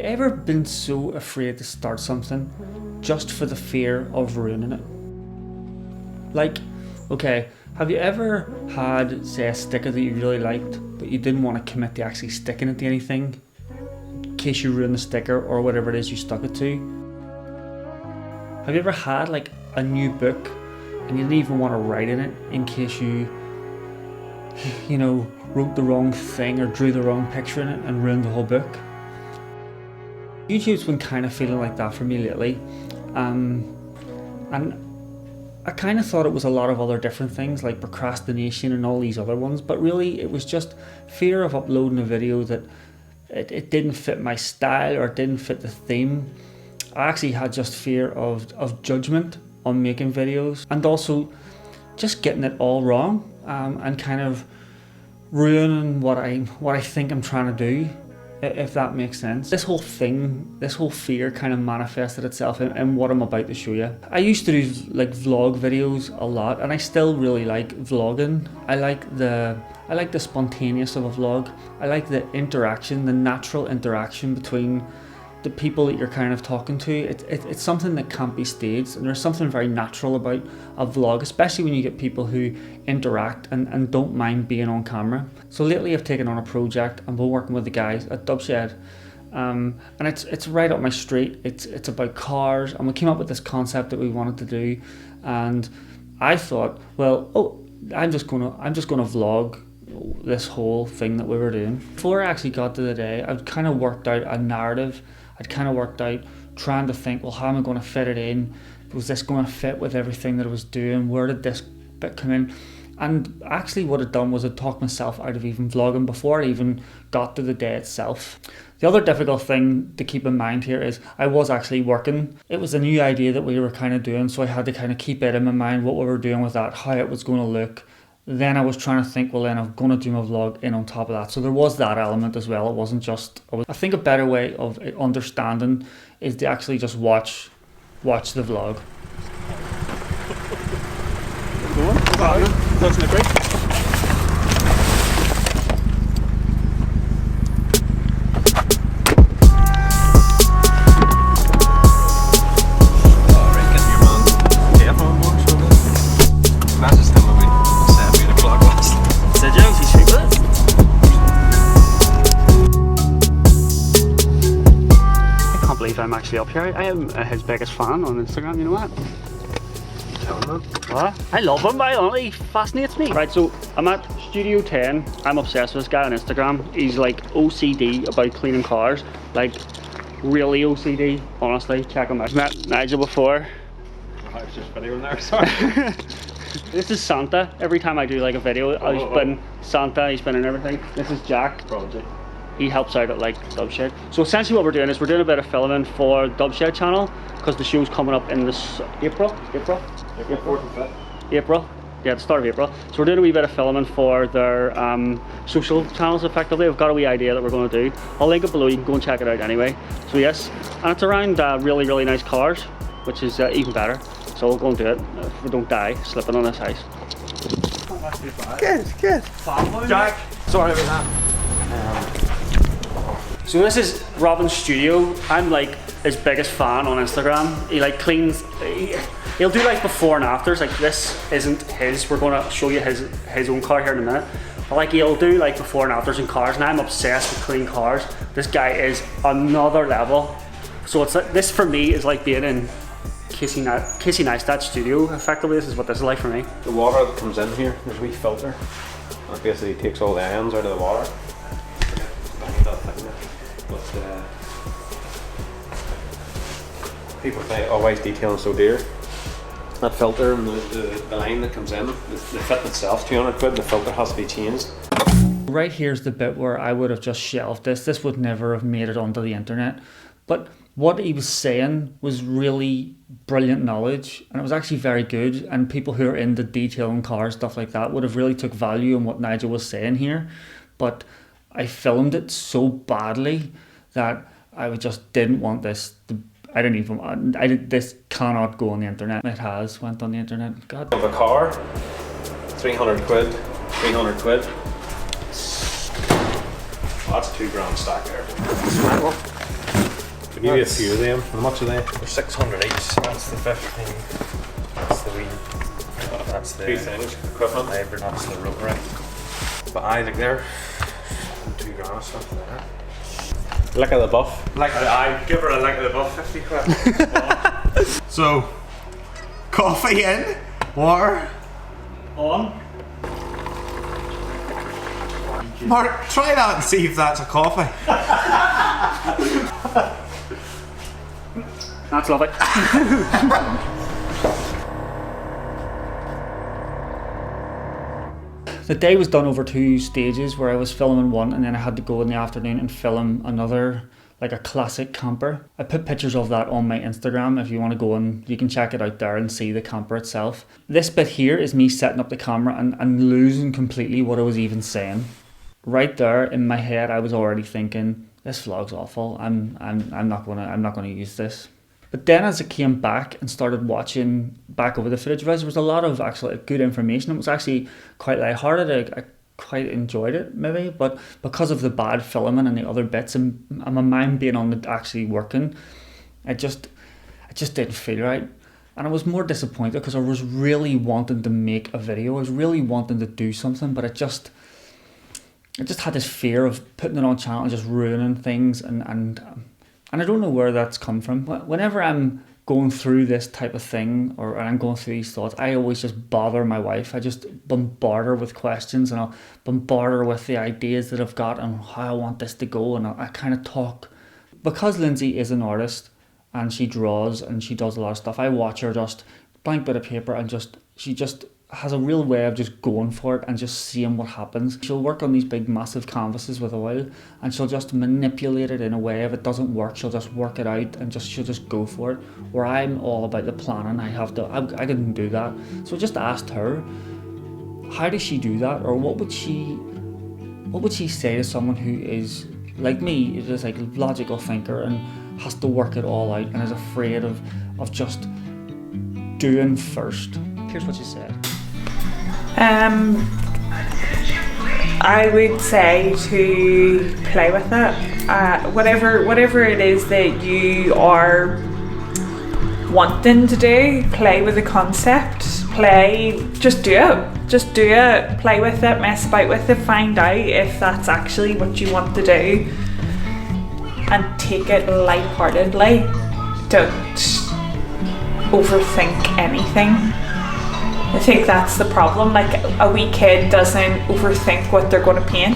ever been so afraid to start something just for the fear of ruining it? Like, okay, have you ever had, say, a sticker that you really liked, but you didn't want to commit to actually sticking it to anything in case you ruin the sticker or whatever it is you stuck it to? Have you ever had like a new book and you didn't even want to write in it in case you know, wrote the wrong thing or drew the wrong picture in it and ruined the whole book? YouTube's been kind of feeling like that for me lately, and I kind of thought it was a lot of other different things like procrastination and all these other ones, but really it was just fear of uploading a video that it didn't fit my style or it didn't fit the theme. I actually had just fear of judgment on making videos, and also just getting it all wrong, and kind of ruining what I think I'm trying to do, if that makes sense. This whole fear kind of manifested itself in what I'm about to show you. I used to do like vlog videos a lot, and I still really like vlogging. I like the spontaneous of a vlog. I like the interaction, the natural interaction between the people that you're kind of talking to. It's something that can't be staged, and there's something very natural about a vlog, especially when you get people who interact and don't mind being on camera. So lately I've taken on a project and been working with the guys at Dubshed, and it's right up my street. It's about cars, and we came up with this concept that we wanted to do, and I thought, well, I'm just gonna vlog this whole thing that we were doing. Before I actually got to the day, I'd kind of worked out a narrative. I'd kind of worked out trying to think, well, how am I going to fit it in? Was this going to fit with everything that I was doing? Where did this bit come in? And actually what I'd done was I'd talked myself out of even vlogging before I even got to the day itself. The other difficult thing to keep in mind here is I was actually working. It was a new idea that we were kind of doing, so I had to kind of keep it in my mind what we were doing with that, how it was going to look. Then I was trying to think, well, then I'm going to do my vlog in on top of that. So there was that element as well. It wasn't just... I think a better way of understanding is to actually just watch the vlog. Touching the brake. I'm actually up here. I am his biggest fan on Instagram, you know what? What? I love him, he fascinates me. Right, so I'm at Studio 10. I'm obsessed with this guy on Instagram. He's like OCD about cleaning cars. Like, really OCD, honestly. Check him out. I've met Nigel before. I was just videoing there, sorry. This is Santa. Every time I do like a video, I spin Santa, he's spinning everything. This is Jack. Prodigy. He helps out at like Dubshed. So essentially what we're doing is we're doing a bit of filming for Dubshed channel because the show's coming up in this April. 4th and 5th. April. Yeah, the start of April. So we're doing a wee bit of filming for their social channels effectively. We've got a wee idea that we're going to do. I'll link it below, you can go and check it out anyway. So yes, and it's around really, really nice cars, which is even better. So we'll go and do it if we don't die slipping on this ice. Good. Jack! Sorry about that. So this is Robin's studio. I'm like his biggest fan on Instagram. He like cleans, he'll do like before and afters. Like this isn't his, we're gonna show you his own car here in a minute. But like he'll do like before and afters in cars, and I'm obsessed with clean cars. This guy is another level. So it's like, this for me is like being in Casey Neistat studio. Effectively, this is what this is like for me. The water that comes in here, there's a wee filter. It basically takes all the ions out of the water. But people say, oh, why is detailing so dear? That filter and the line that comes in, the fit itself, 200 quid, the filter has to be changed. Right here's the bit where I would have just shelved this. This would never have made it onto the internet. But what he was saying was really brilliant knowledge, and it was actually very good, and people who are into detailing cars, stuff like that, would have really took value in what Nigel was saying here. But I filmed it so badly that I just didn't want this to, this cannot go on the internet. It has went on the internet. God. Of a car, 300 quid. Oh, that's £2 grand stack there. Give me a few of them. How much are they? They're 600 each. That's the 15. That's the wee. That's the Two things, equipment. hybrid. That's the rotary. But I think they're £2 something like that. Lick of the buff. Like I give her a lick of the buff, 50 quid. So, coffee in, water On. Mark, try that and see if that's a coffee. That's lovely. The day was done over 2 stages, where I was filming one and then I had to go in the afternoon and film another, like a classic camper. I put pictures of that on my Instagram if you want to go and you can check it out there and see the camper itself. This bit here is me setting up the camera and losing completely what I was even saying. Right there in my head I was already thinking, this vlog's awful. I'm not gonna use this. But then as I came back and started watching back over the footage, there was a lot of actually good information. It was actually quite lighthearted. I quite enjoyed it maybe, but because of the bad filming and the other bits and my mind being on it actually working, I just didn't feel right. And I was more disappointed because I was really wanting to make a video. I was really wanting to do something, but I just had this fear of putting it on channel and just ruining things, and I don't know where that's come from. Whenever I'm going through this type of thing or I'm going through these thoughts, I always just bother my wife. I just bombard her with questions, and I'll bombard her with the ideas that I've got and how I want this to go, and I kind of talk. Because Lindsay is an artist and she draws and she does a lot of stuff, I watch her just blank bit of paper and she just has a real way of just going for it and just seeing what happens. She'll work on these big massive canvases with oil and she'll just manipulate it in a way. If it doesn't work, she'll just work it out and she'll just go for it. Where I'm all about the planning, I couldn't do that. So I just asked her, how does she do that? Or what would she say to someone who is like me, is like a logical thinker and has to work it all out and is afraid of just doing first? Here's what she said. I would say to play with it. Whatever it is that you are wanting to do, play with the concept. Just do it. Play with it, mess about with it, find out if that's actually what you want to do, and take it lightheartedly. Don't overthink anything. I think that's the problem. Like, a wee kid doesn't overthink what they're going to paint.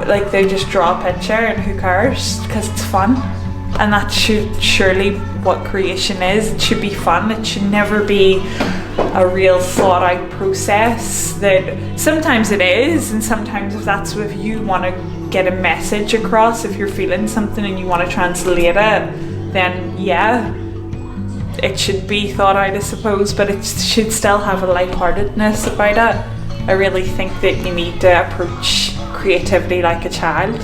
Like, they just draw a picture and who cares, because it's fun. And that should surely what creation is. It should be fun. It should never be a real thought out process. That sometimes it is, and sometimes if that's what you want to get a message across, if you're feeling something and you want to translate it, then yeah, it should be thought out, I suppose, but it should still have a lightheartedness about it. I really think that you need to approach creativity like a child.